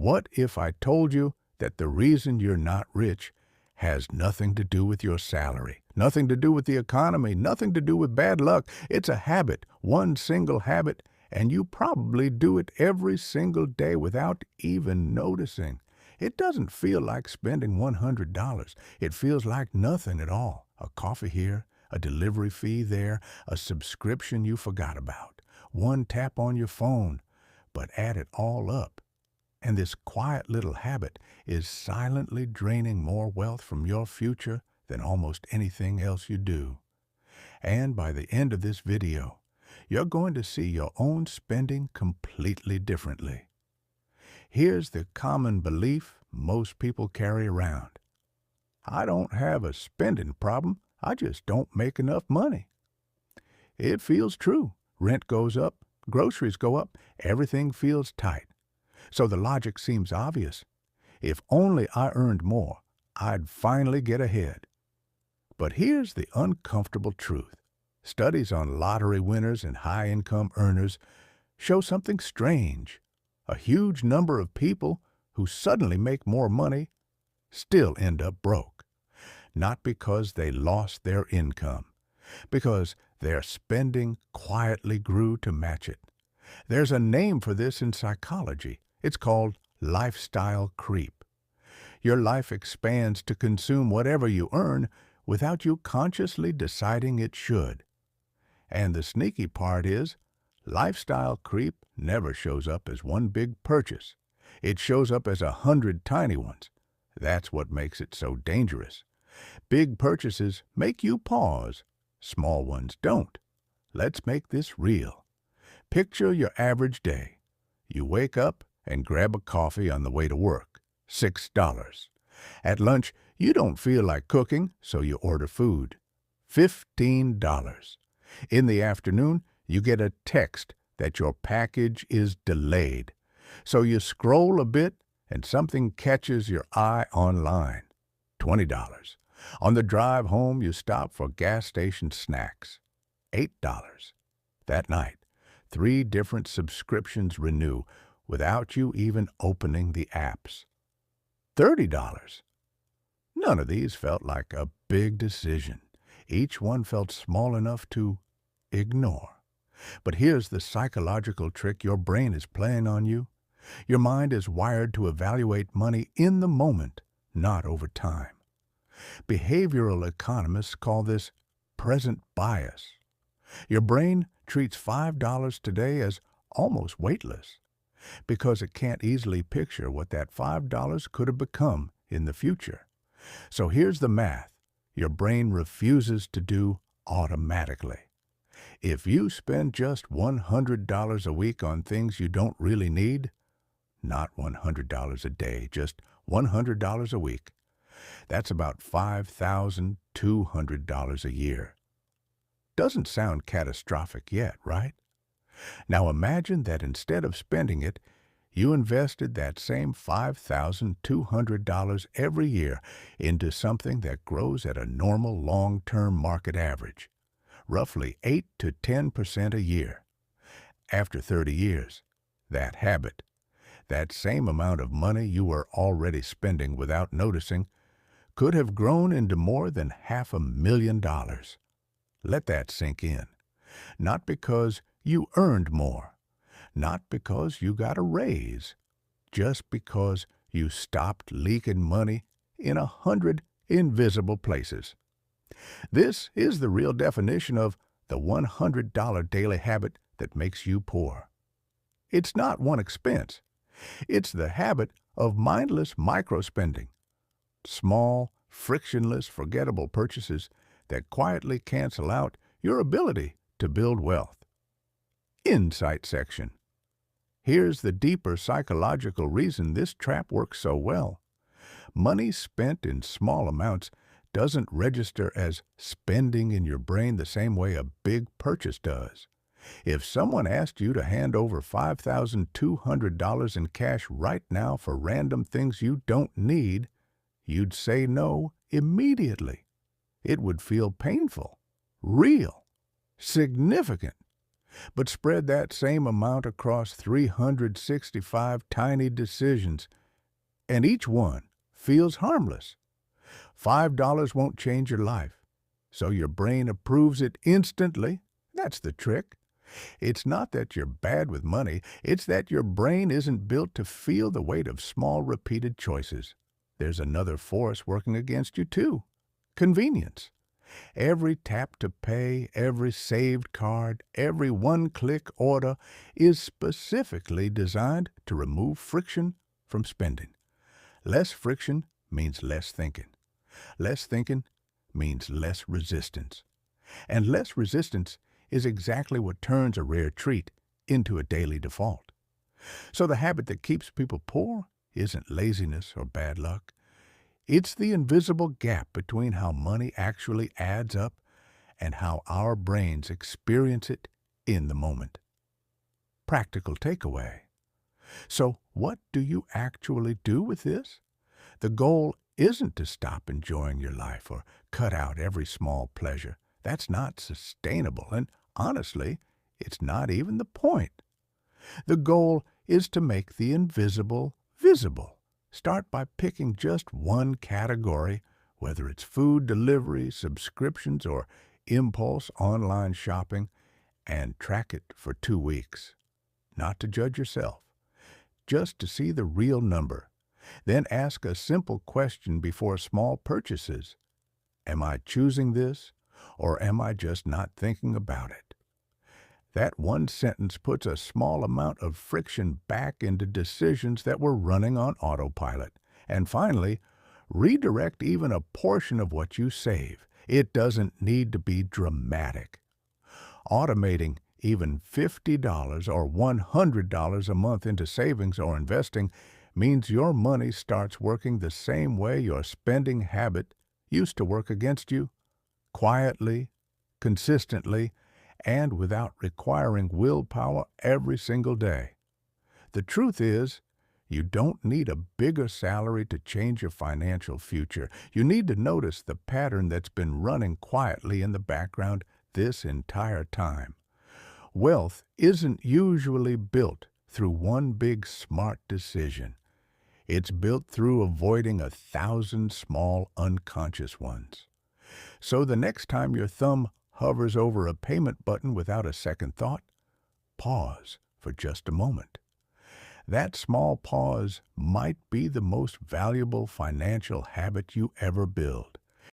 What if I told you that the reason you're not rich has nothing to do with your salary, nothing to do with the economy, nothing to do with bad luck? It's a habit, one single habit, and you probably do it every single day without even noticing. It doesn't feel like spending $100. It feels like nothing at all. A coffee here, a delivery fee there, a subscription you forgot about, one tap on your phone. But add it all up, and this quiet little habit is silently draining more wealth from your future than almost anything else you do. And by the end of this video, you're going to see your own spending completely differently. Here's the common belief most people carry around. I don't have a spending problem, I just don't make enough money. It feels true. Rent goes up, groceries go up, everything feels tight. So the logic seems obvious. If only I earned more, I'd finally get ahead. But here's the uncomfortable truth. Studies on lottery winners and high-income earners show something strange. A huge number of people who suddenly make more money still end up broke. Not because they lost their income, because their spending quietly grew to match it. There's a name for this in psychology. It's called lifestyle creep. Your life expands to consume whatever you earn without you consciously deciding it should. And the sneaky part is, lifestyle creep never shows up as one big purchase. It shows up as 100 tiny ones. That's what makes it so dangerous. Big purchases make you pause. Small ones don't. Let's make this real. Picture your average day. You wake up and grab a coffee on the way to work. $6. At lunch, you don't feel like cooking, so you order food. $15. In the afternoon, you get a text that your package is delayed. So you scroll a bit and something catches your eye online. $20. On the drive home, you stop for gas station snacks. $8. That night, 3 different subscriptions renew without you even opening the apps. $30. None of these felt like a big decision. Each one felt small enough to ignore. But here's the psychological trick your brain is playing on you. Your mind is wired to evaluate money in the moment, not over time. Behavioral economists call this present bias. Your brain treats $5 today as almost weightless because it can't easily picture what that $5 could have become in the future. So here's the math your brain refuses to do automatically. If you spend just $100 a week on things you don't really need, not $100 a day, just $100 a week, that's about $5,200 a year. Doesn't sound catastrophic yet, right? Now imagine that instead of spending it, you invested that same $5,200 every year into something that grows at a normal long-term market average, roughly 8 to 10% a year. After 30 years, that habit, that same amount of money you were already spending without noticing, could have grown into more than $500,000. Let that sink in. Not because you earned more, not because you got a raise, just because you stopped leaking money in 100 invisible places. This is the real definition of the $100 daily habit that makes you poor. It's not one expense. It's the habit of mindless micro-spending. Small, frictionless, forgettable purchases that quietly cancel out your ability to build wealth. Insight section. Here's the deeper psychological reason this trap works so well. Money spent in small amounts doesn't register as spending in your brain the same way a big purchase does. If someone asked you to hand over $5,200 in cash right now for random things you don't need, you'd say no immediately. It would feel painful, real, significant. But spread that same amount across 365 tiny decisions, and each one feels harmless. $5 won't change your life, so your brain approves it instantly. That's the trick. It's not that you're bad with money, it's that your brain isn't built to feel the weight of small, repeated choices. There's another force working against you, too: convenience. Every tap to pay, every saved card, every one-click order is specifically designed to remove friction from spending. Less friction means less thinking. Less thinking means less resistance. And less resistance is exactly what turns a rare treat into a daily default. So the habit that keeps people poor isn't laziness or bad luck. It's the invisible gap between how money actually adds up and how our brains experience it in the moment. Practical takeaway. So what do you actually do with this? The goal isn't to stop enjoying your life or cut out every small pleasure. That's not sustainable, and honestly, it's not even the point. The goal is to make the invisible visible. Start by picking just one category, whether it's food delivery, subscriptions, or impulse online shopping, and track it for 2 weeks. Not to judge yourself, just to see the real number. Then ask a simple question before small purchases. Am I choosing this, or am I just not thinking about it? That one sentence puts a small amount of friction back into decisions that were running on autopilot. And finally, redirect even a portion of what you save. It doesn't need to be dramatic. Automating even $50 or $100 a month into savings or investing means your money starts working the same way your spending habit used to work against you: quietly, consistently, and without requiring willpower every single day. The truth is, you don't need a bigger salary to change your financial future. You need to notice the pattern that's been running quietly in the background this entire time. Wealth isn't usually built through one big smart decision. It's built through avoiding 1,000 small unconscious ones. So the next time your thumb hovers over a payment button without a second thought, pause for just a moment. That small pause might be the most valuable financial habit you ever build.